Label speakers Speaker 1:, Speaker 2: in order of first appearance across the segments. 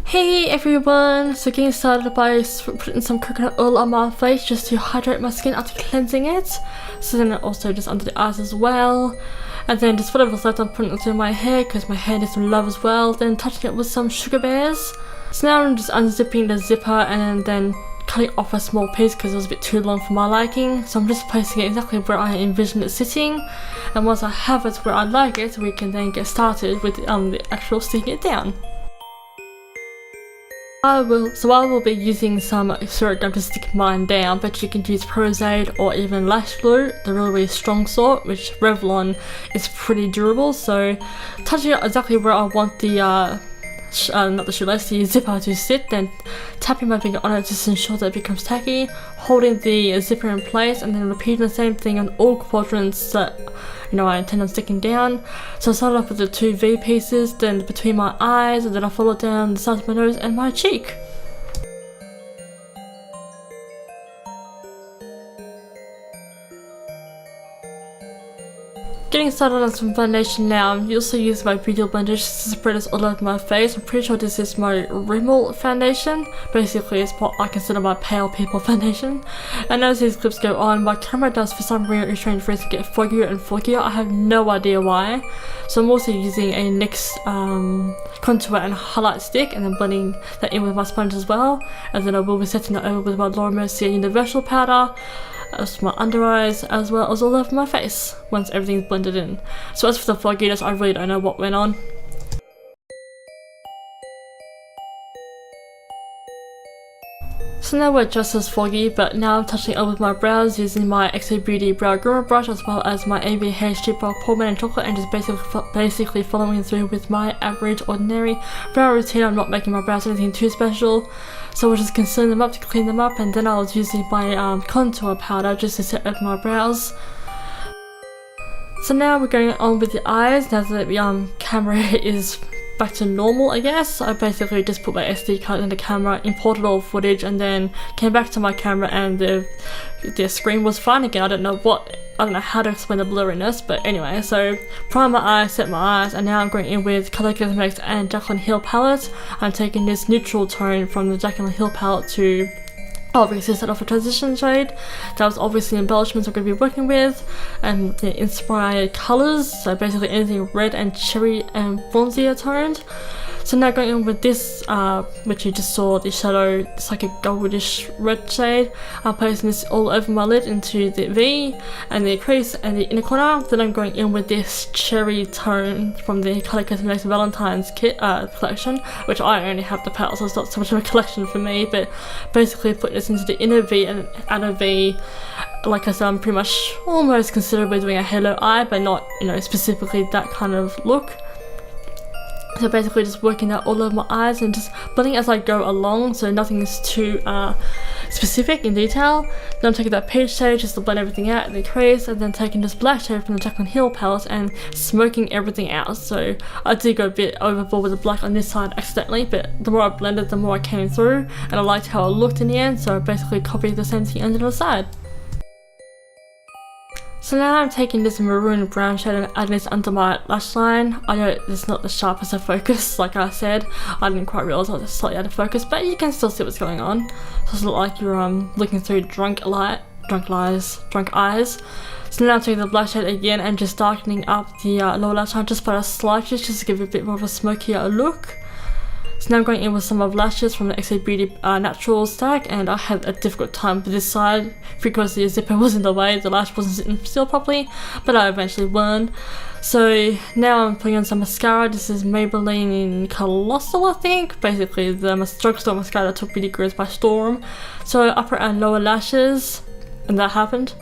Speaker 1: Hey everyone! So getting started by putting some coconut oil on my face just to hydrate my skin after cleansing it. So then also just under the eyes as well. And then just whatever's left I'm putting it through my hair because my hair needs some love as well. Then touching it with some sugar bears. So now I'm just unzipping the zipper and then cutting off a small piece because it was a bit too long for my liking. So I'm just placing it exactly where I envision it sitting. And once I have it where I like it, we can then get started with the actual sticking it down. I will be using some syrup gum to stick mine down, but you can use Prozaid or even Lash Glue, the really strong sort, which Revlon is pretty durable. So touching it exactly where I want the not the shoelace, the zipper to sit, then tapping my finger on it just to ensure that it becomes tacky, holding the zipper in place, and then repeating the same thing on all quadrants that I intend on sticking down. So I started off with the two V pieces, then between my eyes, and then I followed down the sides of my nose and my cheek. Getting started on some foundation now. I'm also using my beauty blender just to spread this all over my face. I'm pretty sure this is my Rimmel foundation. Basically it's what I consider my pale people foundation. And as these clips go on, my camera does for some really strange reason get foggier and foggier. I have no idea why. So I'm also using a NYX contour and highlight stick and then blending that in with my sponge as well. And then I will be setting that over with my Laura Mercier Universal powder. As my under eyes as well as all over my face once everything's blended in. So as for the fogginess, I really don't know what went on. So now we're just as foggy, but now I'm touching it with my brows using my XO Beauty Brow Groomer Brush as well as my AB Hair Strip Brow Poor Man Chocolate, and just basically following through with my average ordinary brow routine. I'm not making my brows anything too special. So we'll just conceal them up to clean them up, and then I was using my contour powder just to set over my brows. So now we're going on with the eyes. Now that the camera is back to normal, I guess, I basically just put my SD card in the camera, imported all footage, and then came back to my camera and the screen was fine again. I don't know how to explain the blurriness, but anyway, so prime my eyes, set my eyes, and now I'm going in with Color Cosmetics and Jaclyn Hill palette. I'm taking this neutral tone from the Jaclyn Hill palette to obviously set off a transition shade. That was obviously embellishments I'm going to be working with, and the inspired colours, so basically anything red and cherry and bronzier toned. So now going in with this, which you just saw, the shadow, it's like a goldish red shade. I'm placing this all over my lid into the V and the crease and the inner corner. Then I'm going in with this cherry tone from the Color Cosmetics Valentine's kit collection, which I only have the palette, so it's not so much of a collection for me, but basically putting this into the inner V and outer V. Like I said, I'm pretty much almost considerably doing a halo eye, but not, specifically that kind of look. So basically just working that all over my eyes and just blending as I go along, so nothing is too specific in detail. Then I'm taking that peach shade just to blend everything out in the crease, and then taking this black shade from the Jaclyn Hill palette and smoking everything out. So I did go a bit overboard with the black on this side accidentally, but the more I blended, the more I came through, and I liked how it looked in the end, so I basically copied the same thing on the other side. So now I'm taking this maroon brown shade and adding this under my lash line. I know it's not the sharpest of focus, like I said. I didn't quite realise I was slightly out of focus, but you can still see what's going on. So it's not like you're looking through drunk eyes. So now I'm taking the black shade again and just darkening up the lower lash line just by the slightest, just to give it a bit more of a smokier look. So now I'm going in with some of lashes from the XO Beauty Natural stack, and I had a difficult time with this side because the zipper was in the way, the lash wasn't sitting still properly, but I eventually learned. So now I'm putting on some mascara. This is Maybelline Colossal, I think. Basically the drugstore mascara that took beauty gurus by storm. So upper and lower lashes, and that happened.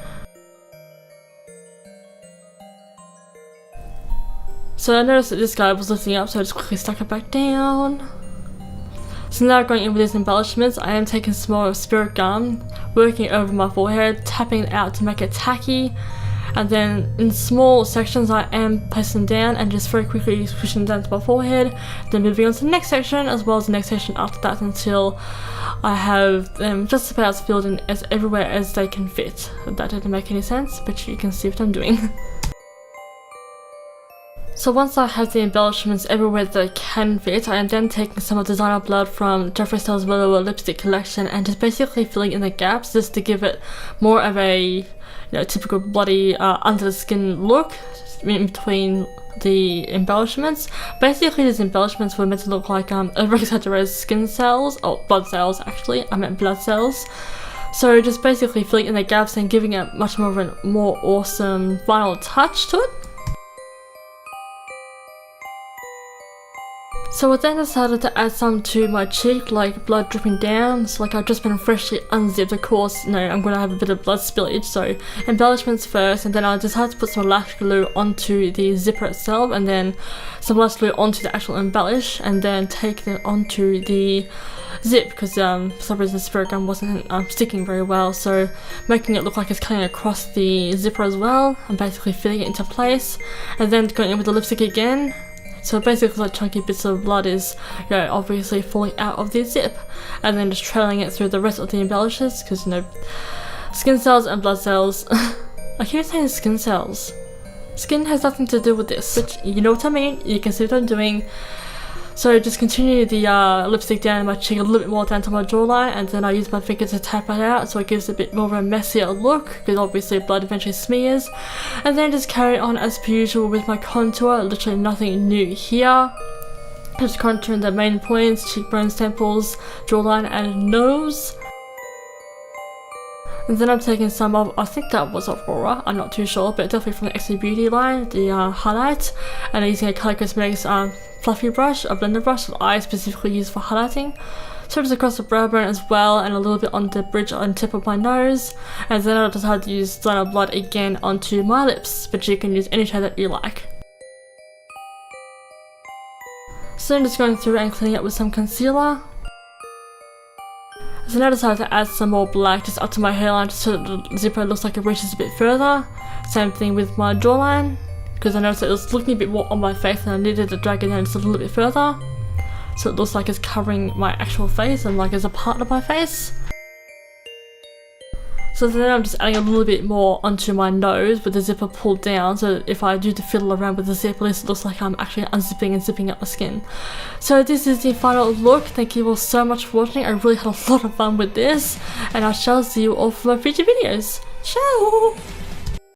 Speaker 1: So I noticed that this guy was lifting up, so I just quickly stuck it back down. So now going in with these embellishments, I am taking some more spirit gum, working over my forehead, tapping it out to make it tacky, and then in small sections I am placing down and just very quickly pushing down to my forehead, then moving on to the next section as well as the next section after that until I have them just about as filled in as everywhere as they can fit. That didn't make any sense, but you can see what I'm doing. So once I have the embellishments everywhere that can fit, I am then taking some of Designer Blood from Jeffree Star's Willow lipstick collection and just basically filling in the gaps just to give it more of a typical bloody under the skin look in between the embellishments. Basically these embellishments were meant to look like over-exaggerated skin cells, or blood cells actually, I meant blood cells. So just basically filling in the gaps and giving it much more of a more awesome final touch to it. So I then decided to add some to my cheek, like blood dripping down. So like I've just been freshly unzipped, of course, I'm gonna have a bit of blood spillage, so embellishments first, and then I decided to put some lash glue onto the zipper itself, and then some lash glue onto the actual embellish, and then take them onto the zip, because for some reason the spirit gum wasn't sticking very well, so making it look like it's cutting across the zipper as well, and basically fitting it into place, and then going in with the lipstick again. So basically like chunky bits of blood is obviously falling out of the zip, and then just trailing it through the rest of the embellishes, because skin cells and blood cells I keep saying skin cells. Skin has nothing to do with this, but you know what I mean, you can see what I'm doing. So just continue the lipstick down my cheek a little bit more down to my jawline, and then I use my finger to tap it out so it gives a bit more of a messier look, because obviously blood eventually smears. And then just carry on as per usual with my contour, literally nothing new here. Just contouring the main points, cheekbones, temples, jawline and nose. And then I'm taking some of, I think that was Aurora, I'm not too sure, but definitely from the XC Beauty line, the highlight, and I'm using a Color Cosmetics fluffy brush, a blender brush that I specifically use for highlighting. So just across the brow bone as well, and a little bit on the bridge and tip of my nose, and then I decided to use Designer Blood again onto my lips, but you can use any shade that you like. So I'm just going through and cleaning up with some concealer. So now I decided to add some more black just up to my hairline, just so that the zipper looks like it reaches a bit further. Same thing with my jawline, because I noticed it was looking a bit more on my face and I needed to drag it down just a little bit further, so it looks like it's covering my actual face and like it's a part of my face. So then I'm just adding a little bit more onto my nose with the zipper pulled down, so if I do the fiddle around with the zipper, it looks like I'm actually unzipping and zipping up my skin. So this is the final look. Thank you all so much for watching. I really had a lot of fun with this, and I shall see you all for my future videos. Ciao!